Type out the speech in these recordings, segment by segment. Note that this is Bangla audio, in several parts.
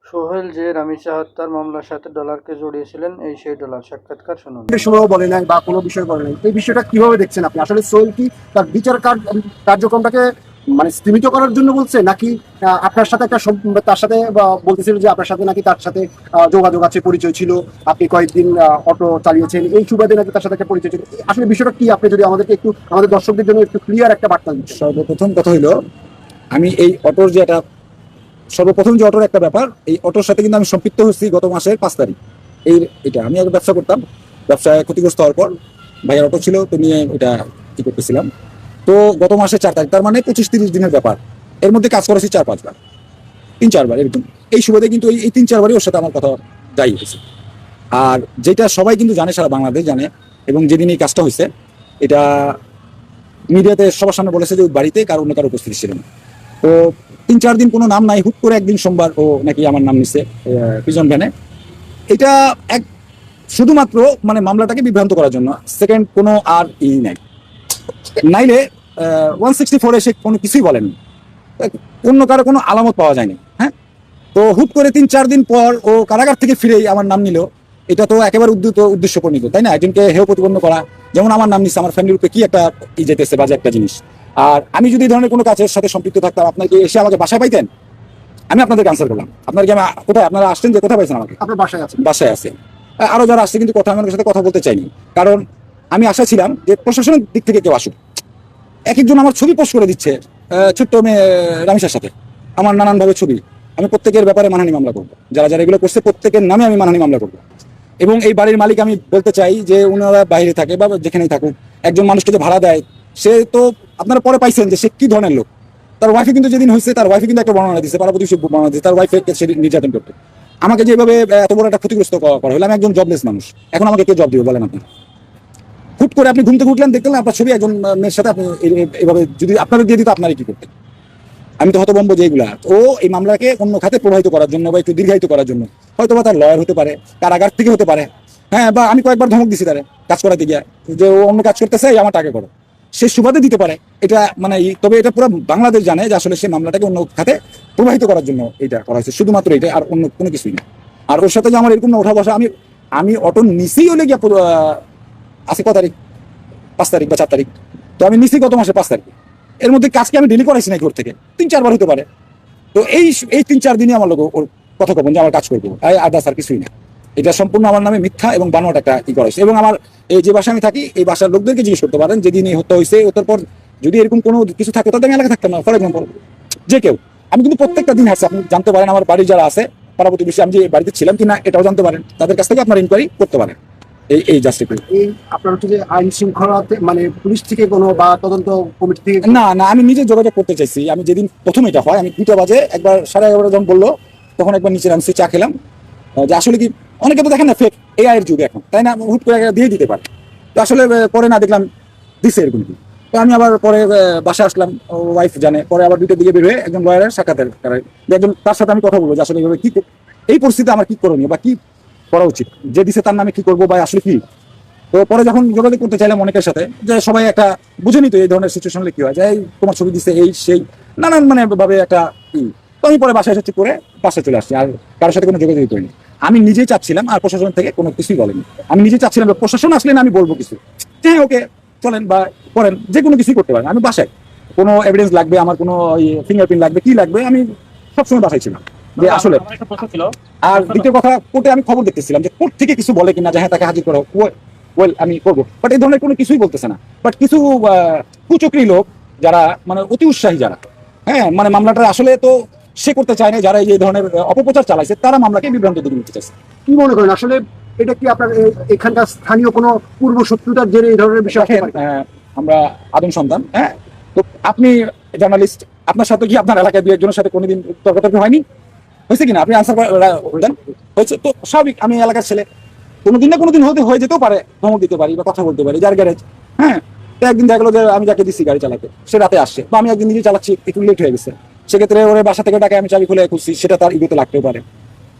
সোহেল যে রামিসা হত্যার মামলার সাথে ডলারকে জড়িয়েছিলেন, এই সেই ডলার। সাক্ষাৎকার শুনুন। সময় বলে নাই বা কোনো বিষয় বলে নাই, এই বিষয়টা কিভাবে দেখছেন আপনি? আসলে সোহেল কি তার বিচার কার্যক্রমটাকে মানে স্তীমিত করার জন্য বলছে, নাকি আপনার সাথে তার সাথে বলতেছিল যে আপনার সাথে নাকি তার সাথে যোগাযোগ আছে, পরিচয় ছিল, আপনি কয়েকদিন অটো চালিয়েছেন, এই সুবাদে নাকি তার সাথে একটা পরিচয় ছিল? আসলে বিষয়টা কি, আপনি যদি আমাদেরকে একটু, আমাদের দর্শকদের জন্য একটু ক্লিয়ার একটা বার্তা দিচ্ছেন। সর্বপ্রথম কথা হইলো, আমি এই অটোর যে একটা সর্বপ্রথম যে অটোর একটা ব্যাপার, এই অটোর সাথে কিন্তু আমি সম্পৃক্ত হচ্ছি গত মাসের 5 তারিখ। এটা আমি আগে ব্যবসা করতাম, ব্যবসায় ক্ষতিগ্রস্ত হওয়ার পর ভাইয়ের অটো ছিল, তো নিয়ে এটা কি করতেছিলাম। তো গত মাসের 4 তারিখ, তার মানে 25-30 দিনের ব্যাপার। এর মধ্যে কাজ করেছি 4-5 বার, 3-4 বার এরকম। এই সুবাদে কিন্তু এই 3-4 বারই ওর সাথে আমার কথা যাই হয়েছে। আর যেটা সবাই কিন্তু জানে, সারা বাংলাদেশ জানে, এবং যেদিন এই কাজটা হয়েছে এটা মিডিয়াতে সবার সামনে বলেছে যে ওই বাড়িতে কারো অন্য কারো উপস্থিতি ছিল না। তো 3-4 দিন কোনো নাম নাই, হুট করে একদিন সোমবার ও নাকি আমার নাম নিচ্ছে পিজন ভ্যানে। এটা এক শুধুমাত্র মানে মামলাটাকে বিভ্রান্ত করার জন্য, সেকেন্ড কোনো আর নাই। নাইলে 164 এসে কোনো কিছুই বলেনি, অন্য কারো কোনো আলামত পাওয়া যায়নি। হ্যাঁ, তো হুট করে 3-4 দিন পর ও কারাগার থেকে ফিরেই আমার নাম নিল। এটা তো একেবারে উদ্দেশ্য প্রণীত, তাই না? একজনকে হেয় প্রতিপন্ন করা, যেমন আমার নাম নিচ্ছে, আমার ফ্যামিলির উপরে কি একটা যেতেছে, বাজে একটা জিনিস। আর আমি যদি এই ধরনের কোনো কাজের সাথে সম্পৃক্ত থাকতাম, আপনাকে এসে আমাকে বাসায় পাইতেন? আমি আপনাদের ক্যান্সেল করলাম। আপনার কি আমি কোথায় আপনারা আসছেন, যে কোথায় পাইছেন আমাকে? আপনার বাসায় আছে? বাসায় আছে। আরো যারা আসছে কিন্তু কথা, আমি ওনার সাথে কথা বলতে চাইনি, কারণ আমি আশা ছিলাম যে প্রশাসনের দিক থেকে কেউ আসুক। এক একজন আমার ছবি পোস্ট করে দিচ্ছে, ছোট্ট মেয়ে রামিসার সাথে আমার নানানভাবে ছবি। আমি প্রত্যেকের ব্যাপারে মানহানি মামলা করবো, যারা যারা এগুলো করছে প্রত্যেকের নামে আমি মানহানি মামলা করবো। এবং এই বাড়ির মালিক, আমি বলতে চাই যে ওনারা বাইরে থাকে বা যেখানেই থাকুক, একজন মানুষকে যে ভাড়া দেয়, সে তো আপনারা পরে পাইছেন যে সে কি ধরনের লোক। তার ওয়াইফে কিন্তু যেদিন হয়েছে, তার ওয়াইফে কিন্তু একটা বর্ণনা দিচ্ছে, পাড়া প্রতিবেশী বর্ণনা দিচ্ছে, তার ওয়াইফে সে নির্যাতন করতো। আমাকে যেভাবে এত বড় একটা ক্ষতিগ্রস্ত করা হলো, আমি একজন জবলেস মানুষ, এখন আমাকে কেউ জব দিবে বলেন আপনি? হুট করে আপনি ঘুম থেকে উঠলেন, দেখলেন আপনার ছবি একজন মেয়ের সাথে, আপনি এইভাবে যদি আপনারা দিয়ে দিত, আপনারা কি করতেন? আমি তো হতভম্ব যে এইগুলা ও এই মামলাকে অন্য খাতে প্রবাহিত করার জন্য বা একটু দীর্ঘায়িত করার জন্য, হয়তো বা তার লয়ার হতে পারে, কারাগার থেকে হতে পারে। হ্যাঁ, বা আমি কয়েকবার ধমক দিছি তারে কাজ করাতে গিয়া, যে ও অন্য কাজ করতেছে, আমার টাকা করো, সে সুবাদে দিতে পারে। এটা মানে তবে এটা পুরো বাংলাদেশ জানে যে আসলে সে মামলাটাকে অন্য খাতে প্রবাহিত করার জন্য এটা করা হয়েছে, শুধুমাত্র এটা, আর অন্য কোনো কিছুই না। আর ওর সাথে যে আমার এরকম ওঠা বসা, আমি অটো নিচেই হলে গিয়া আছে ক তারিখ, 5 তারিখ বা 4 তারিখ। তো আমি নিছি গত মাসে 5 তারিখ। এর মধ্যে কাজকে আমি ডেলি করাইছি নাকি ওর থেকে 3-4 বার হতে পারে। তো এই 3-4 দিনই আমার লোক ওর কথা কবেন যে আমার কাজ করবো, আদার্স আর কিছুই না। এটা সম্পূর্ণ আমার নামে মিথ্যা এবং বানোয়াট একটা করেছে। এবং আমার এই যে বাসায় আমি থাকি, এই বাসার লোকদেরকে জিজ্ঞেস করতে পারেন, যেদিন এই হত্যা হয়েছে ওটার পর যদি এরকম কোনো কিছু থাকে, তাহলে আমি এলাকা থাকতাম না। ফর এক্সাম্পল, যে কেউ, আমি কিন্তু প্রত্যেকটা দিন হাসছি। আপনি জানতে পারেন আমার বাড়ি যারা আছে, পাড়া প্রতিবেশী, আমি যে বাড়িতে ছিলাম কিনা এটাও জানতে পারেন, তাদের কাছ থেকে আপনার ইনকোয়ারি করতে পারেন। এই জাস্ট এই আপনার হচ্ছে যে আইন শৃঙ্খলাতে মানে পুলিশ থেকে কোনো বা তদন্ত কমিটি থেকে? না না, আমি নিজে যোগাযোগ করতে চাইছি। আমি যেদিন প্রথম এটা হয়, আমি 2টা বাজে একবার, 11:30 যখন বললো, তখন একবার নিচে নামছি, চা খেলাম। যে আসলে কি, অনেকে তো দেখেন না ফেক এআই এর যুগ এখন, তাই না? হুট করে দিয়ে দিতে পারে। তো আসলে পরে না দেখলাম দিছে এরকম কি। তো আমি আবার পরে বাসা আসলাম, ওয়াইফ জানে। পরে আবার 2টার দিকে বের হয়ে একজন লয়ারের সাক্ষাতের একজন, তার সাথে আমি কথা বলবো যে আসলে এইভাবে কি, এই পরিস্থিতিতে আমার কি করণীয় বা কি করা উচিত, যে দিছে তার নামে কি করবো বা আসলে কি। তো পরে যখন যোগাযোগ করতে চাইলাম অনেকের সাথে, যে সবাই একটা বুঝে নিত এই ধরনের সিচুয়েশন হলে কি হয়, যে এই তোমার ছবি দিছে, এই সেই নানান মানে ভাবে একটা তো আমি পরে বাসায় এসে ঠিক করে বাসায় চলে আসছি, আর কারোর সাথে কোনো যোগাযোগ করিনি। আমি নিজেই চাচ্ছিলাম, আর প্রশাসন থেকে কোনো কিছুই বলেনি। আমি নিজে চাচ্ছিলাম যে প্রশাসন আসলে না আমি বলবো কিছু, যে হ্যাঁ ওকে চলেন বা করেন, যে কোনো কিছুই করতে পারেন। আমি বাসায় কোনো এভিডেন্স লাগবে, আমার কোনো ফিঙ্গারপ্রিন্ট লাগবে, কি লাগবে, আমি সবসময় বাসায় ছিলাম। যে আসলে আর দ্বিতীয় কথা, কোর্টে আমি খবর দেখতেছিলাম যে কোর্ট থেকে কিছু বলে কিনা, যে হ্যাঁ তাকে হাজির করো, ওয়েল আমি করবো। বাট এই ধরনের কোনো কিছুই বলতেছে না। বাট কিছু কুচক্রী লোক, যারা মানে অতি উৎসাহী, যারা হ্যাঁ মানে মামলাটা আসলে তো সে করতে চায় না, যারা এই ধরনের অপপ্রচার চালাইছে, তারা মামলাকে বিভ্রান্ত দিকে নিতে চাইছে। কি মনে করেন আসলে এটা কি আপনার এখানকার স্থানীয় কোনো পূর্ব শত্রুতার জেরে এই ধরনের বিষয় আসতে পারে? আমরা আদম সন্তান, হ্যাঁ। তো আপনি জার্নালিস্ট, আপনার সাথে কি আপনার এলাকায় দু একজনের সাথে কোনোদিন তর্কাতর্কি হয়নি? হয়েছে কিনা? আপনি আনসার দেন। হয়েছে তো স্বাভাবিক, আমি এলাকার ছেলে, কোনোদিন না কোনোদিন হয়ে যেতেও পারে, ধমক দিতে পারি বা কথা বলতে পারি, যার গ্যারেজ। হ্যাঁ, তো একদিন দেখা গেলো যে আমি যাকে দিচ্ছি গাড়ি চালাতে, সে রাতে আসছে, বা আমি একদিন নিজে চালাচ্ছি, একটু লেট হয়ে গেছে, সেক্ষেত্রে ওর বাসা থেকে টাকা আমি চাবি খুলে খুঁজছি, সেটা তার ইগোতে লাগতেও পারে।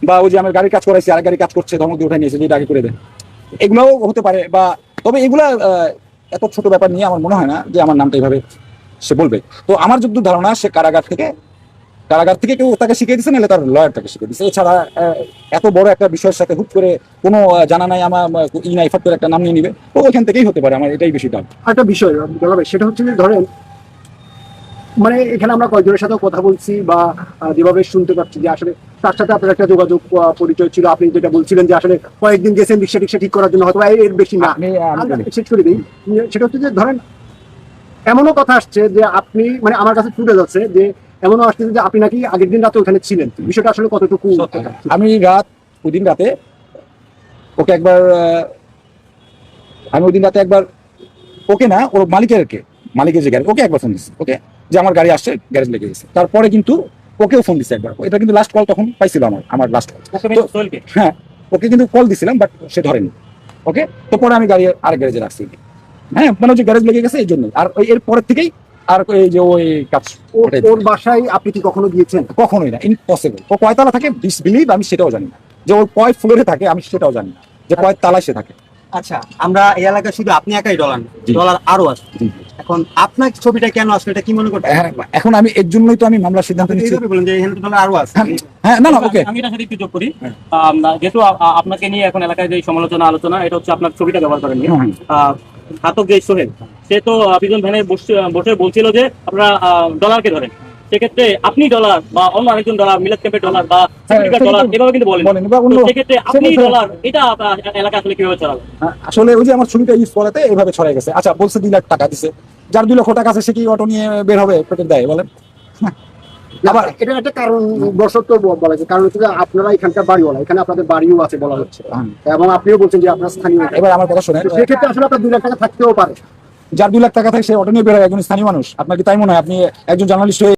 বা ওই যে আমার গাড়ির কাজ করাইছি, আর গাড়ি কাজ করছে, ধমক দিয়ে উঠে নিয়েছে যে এটা আগে করে দেন, এগুলোও হতে পারে। বা তবে এগুলা এত ছোট ব্যাপার নিয়ে আমার মনে হয় না যে আমার নামটা এইভাবে সে বলবে। তো আমার যতদূর ধারণা, সে কারাগার থেকে কারাগার থেকে কেউ তাকে শিখিয়ে দিচ্ছে, নাহলে তার লয়ার তাকে শিখিয়ে দিচ্ছে। এছাড়া এত বড় একটা বিষয়ের সাথে হুট করে কোনো জানা নাই আমার ইনাইফাত করে একটা নাম নিয়ে নিবে, তো ওইখান থেকেই হতে পারে। আমার এটাই বেশি ডাউট। একটা বিষয় বলাবে, সেটা হচ্ছে যে ধরেন মানে এখানে আমরা কয়েকজনের সাথেও কথা বলছি বা যেভাবে শুনতে পাচ্ছি যে আসলে তার সাথে আপনার একটা যোগাযোগ পরিচয় ছিল। আপনি যেটা বলছিলেন যে আসলে কয়েকদিন গেছেন রিক্সা টিক্সা ঠিক করার জন্য, হয়তো এর বেশি না। আমি বলি। শেষ করে দিই, সেটা হচ্ছে যে ধরেন এমনও কথা আসছে যে আপনি, মানে আমার কাছে ফুটেজ আছে যে এমনও আসছে যে আপনি নাকি আগের দিন রাতে ওখানে ছিলেন। বিষয়টা আসলে কতটুকু? আমি ওই দিন রাতে ওকে একবার আমি ওই দিন রাতে একবার ওকে না, ওর মালিকের যে গ্যারেজ, ওকে একবার ফোন দিচ্ছি, ওকে, যে আমার গাড়ি আসছে, গ্যারেজ লেগে গেছে। তারপরে কিন্তু ওকেও ফোন দিচ্ছে একবার। এটা কিন্তু লাস্ট কল তখন পাইছিল আমার লাস্ট কল। হ্যাঁ, ওকে কিন্তু কল দিছিলাম, বাট সে ধরেনি। ওকে, তো পরে আমি গাড়ি আরেক গ্যারেজে রাখছি। হ্যাঁ, মানে হচ্ছে গ্যারেজ লেগে গেছে এই জন্য। আর এর পরের থেকেই আর এই যে ওই কাজ ওর বাসায় আপনি কি কখনো গিয়েছেন? কখনোই না, ইম্পসিবল। ও কয়তলা থাকে বিলিভ আমি সেটাও জানি না, যে ওর কয় ফ্লোরে থাকে আমি সেটাও জানি না, যে কয় তালায় সে থাকে। আচ্ছা, আমরা এই এলাকায় শুধু আপনি একাই ডলার, জি। ডলার আরো আছে। জি। এখন আপনার ছবিটা কেন আসলে, এটা কি মনে করছেন? হ্যাঁ, এখন আমি এর জন্যই তো আমি মামলার সিদ্ধান্ত নিচ্ছি। এইভাবে বলেন যে এখানে তো ডলার আরো আছে। হ্যাঁ, না ওকে, আমি এটার সাথে একটু যোগ করি। যেহেতু আপনাকে নিয়ে এখন এলাকায় যে সমালোচনা আলোচনা, এটা হচ্ছে আপনার ছবিটা ব্যবহার করেন নিয়ে। ঘাতক যে সোহেল, সে তো পিজন ভ্যানে বসে বলছিল যে আপনারা ডলারকে ধরেন। সেক্ষেত্রে আপনি ডলার বা অন্য আরেকজন ডলার, মিলাদ ক্যাম্পের ডলার বা সিকিউরিটির ডলার এভাবে কিন্তু বলেন। বা অন্য তো সেক্ষেত্রে আপনি ডলার, এটা এলাকা আসলে কিভাবে চালাবেন? আসলে ওই যে আমার ছবিটা ইউজ করাতে এইভাবে ছড়াই গেছে। আচ্ছা, বলছে 2 লাখ টাকা দিছে, যার 2 লক্ষ টাকা আছে সে কি অটো নিয়ে বের হবে পেটের দায়ে বলেন? আবার এটা একটা কারণ বশত বলা যায়, কারণ হচ্ছে যে আপনারা এখানকার বাড়িওয়ালা, এখানে আপনাদের বাড়িও আছে বলা হচ্ছে, এবং আপনিও বলছেন যে আপনার স্থানীয়। এবার আমার কথা শোনেন, তো সেক্ষেত্রে আসলে আপনার 2 লাখ টাকা থাকতেও পারে। যার 2 লাখ টাকা থাকে সে অটো নিয়ে বের হয় একজন স্থানীয় মানুষ। আপনার কি তাই মনে হয়? আপনি একজন জার্নালিস্ট হয়ে